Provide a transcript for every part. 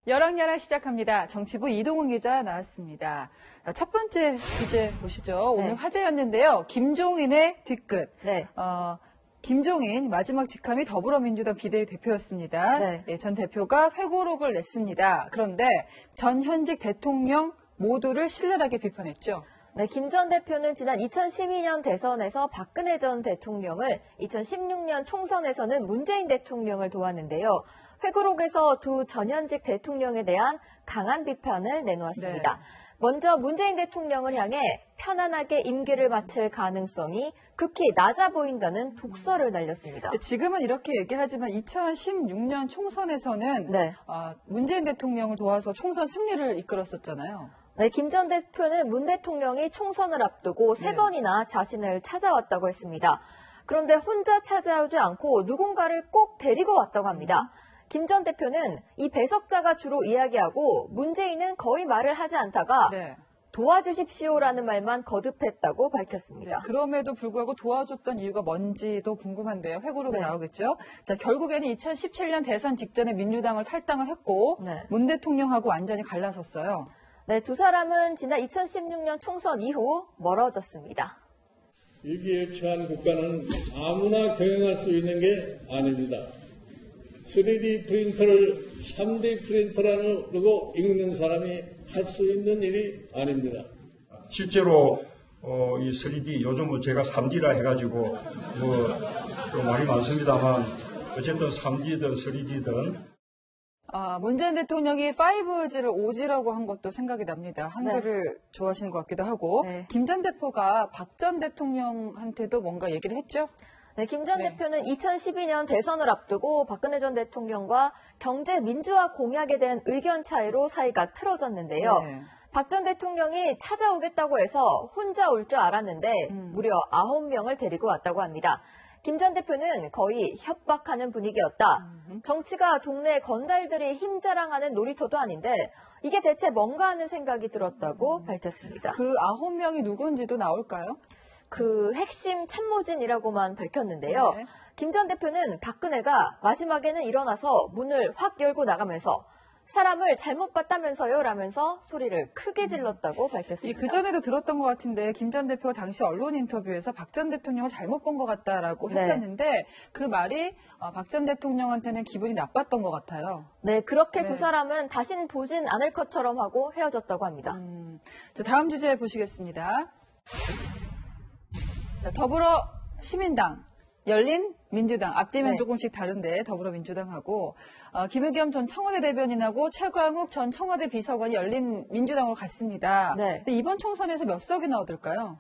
여랑야랑 시작합니다. 정치부 이동훈 기자 나왔습니다. 첫 번째 주제 보시죠. 오늘 화제였는데요. 김종인의 뒤끝. 네. 김종인 마지막 직함이 더불어민주당 비대위대표였습니다. 네, 전 대표가 회고록을 냈습니다. 그런데 전 현직 대통령 모두를 신랄하게 비판했죠. 네, 김 전 대표는 지난 2012년 대선에서 박근혜 전 대통령을, 2016년 총선에서는 문재인 대통령을 도왔는데요. 회고록에서 두 전현직 대통령에 대한 강한 비판을 내놓았습니다. 네. 먼저 문재인 대통령을 향해 편안하게 임기를 마칠 가능성이 극히 낮아 보인다는 독설을 날렸습니다. 지금은 이렇게 얘기하지만 2016년 총선에서는 문재인 대통령을 도와서 총선 승리를 이끌었었잖아요. 네, 김 전 대표는 문 대통령이 총선을 앞두고 3번이나 자신을 찾아왔다고 했습니다. 그런데 혼자 찾아오지 않고 누군가를 꼭 데리고 왔다고 합니다. 김 전 대표는 이 배석자가 주로 이야기하고 문재인은 거의 말을 하지 않다가 도와주십시오라는 말만 거듭했다고 밝혔습니다. 네, 그럼에도 불구하고 도와줬던 이유가 뭔지도 궁금한데요. 회고록에 나오겠죠. 자, 결국에는 2017년 대선 직전에 민주당을 탈당을 했고 문 대통령하고 완전히 갈라섰어요. 네, 두 사람은 지난 2016년 총선 이후 멀어졌습니다. 위기에 처한 국가는 아무나 경영할 수 있는 게 아닙니다. 3D 프린터를 3D 프린터라고 읽는 사람이 할 수 있는 일이 아닙니다. 실제로 이 3D, 요즘은 제가 3D라 해가지고 또 말이 많습니다만 어쨌든 3D든 3D든 문 전 대통령이 5G를 5G라고 한 것도 생각이 납니다. 한글을 좋아하시는 것 같기도 하고. 김 전 대표가 박 전 대통령한테도 뭔가 얘기를 했죠? 네, 김 전 대표는 2012년 대선을 앞두고 박근혜 전 대통령과 경제 민주화 공약에 대한 의견 차이로 사이가 틀어졌는데요. 박 전 대통령이 찾아오겠다고 해서 혼자 올 줄 알았는데 무려 9명을 데리고 왔다고 합니다. 김 전 대표는 거의 협박하는 분위기였다. 정치가 동네 건달들이 힘 자랑하는 놀이터도 아닌데 이게 대체 뭔가 하는 생각이 들었다고 밝혔습니다. 그 9명이 누군지도 나올까요? 그 핵심 참모진이라고만 밝혔는데요. 김 전 대표는 박근혜가 마지막에는 일어나서 문을 확 열고 나가면서 사람을 잘못 봤다면서요 라면서 소리를 크게 질렀다고 밝혔습니다. 그전에도 들었던 것 같은데 김 전 대표가 당시 언론 인터뷰에서 박 전 대통령을 잘못 본 것 같다라고 했었는데 그 말이 박 전 대통령한테는 기분이 나빴던 것 같아요. 네, 그렇게 두 사람은 다신 보진 않을 것처럼 하고 헤어졌다고 합니다. 자, 다음 주제 보시겠습니다. 더불어시민당, 열린민주당, 앞뒤면 조금씩 다른데 더불어민주당하고 김의겸 전 청와대 대변인하고 최광욱 전 청와대 비서관이 열린민주당으로 갔습니다. 근데 이번 총선에서 몇 석이나 얻을까요?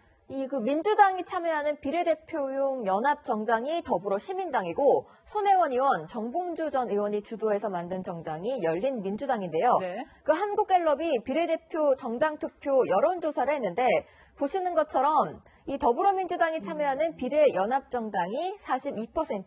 민주당이 참여하는 비례대표용 연합정당이 더불어시민당이고 손혜원 의원, 정봉주 전 의원이 주도해서 만든 정당이 열린민주당인데요. 그 한국갤럽이 비례대표 정당투표 여론조사를 했는데 보시는 것처럼 이 더불어민주당이 참여하는 비례연합정당이 42%,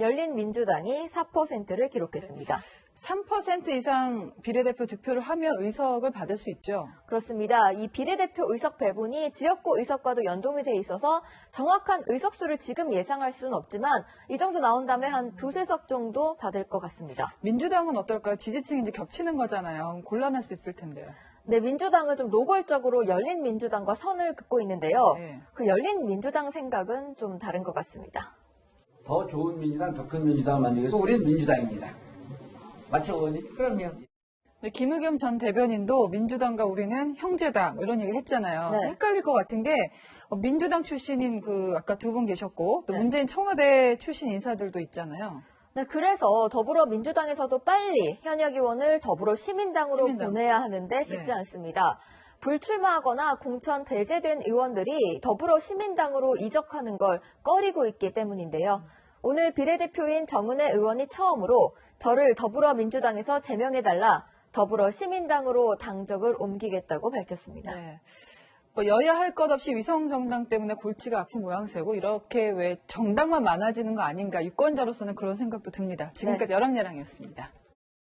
열린민주당이 4%를 기록했습니다. 3% 이상 비례대표 득표를 하면 의석을 받을 수 있죠? 그렇습니다. 이 비례대표 의석 배분이 지역구 의석과도 연동이 돼 있어서 정확한 의석수를 지금 예상할 수는 없지만 이 정도 나온다면 한 2~3석 정도 받을 것 같습니다. 민주당은 어떨까요? 지지층이 이제 겹치는 거잖아요. 곤란할 수 있을 텐데요. 네, 민주당은 좀 노골적으로 열린민주당과 선을 긋고 있는데요. 그 열린민주당 생각은 좀 다른 것 같습니다. 더 좋은 민주당, 더 큰 민주당을 만들기 위해서 우리는 민주당입니다. 맞죠, 의원님? 그럼요. 김의겸 전 대변인도 민주당과 우리는 형제당 이런 얘기 했잖아요. 헷갈릴 것 같은 게 민주당 출신인 아까 두 분 계셨고 또 문재인 청와대 출신 인사들도 있잖아요. 네, 그래서 더불어민주당에서도 빨리 현역 의원을 더불어시민당으로 보내야 하는데 쉽지 않습니다. 불출마하거나 공천 배제된 의원들이 더불어시민당으로 이적하는 걸 꺼리고 있기 때문인데요. 오늘 비례대표인 정은혜 의원이 처음으로 저를 더불어민주당에서 제명해달라 더불어시민당으로 당적을 옮기겠다고 밝혔습니다. 여야 할 것 없이 위성정당 때문에 골치가 아픈 모양새고 이렇게 왜 정당만 많아지는 거 아닌가 유권자로서는 그런 생각도 듭니다. 지금까지 여랑야랑이었습니다.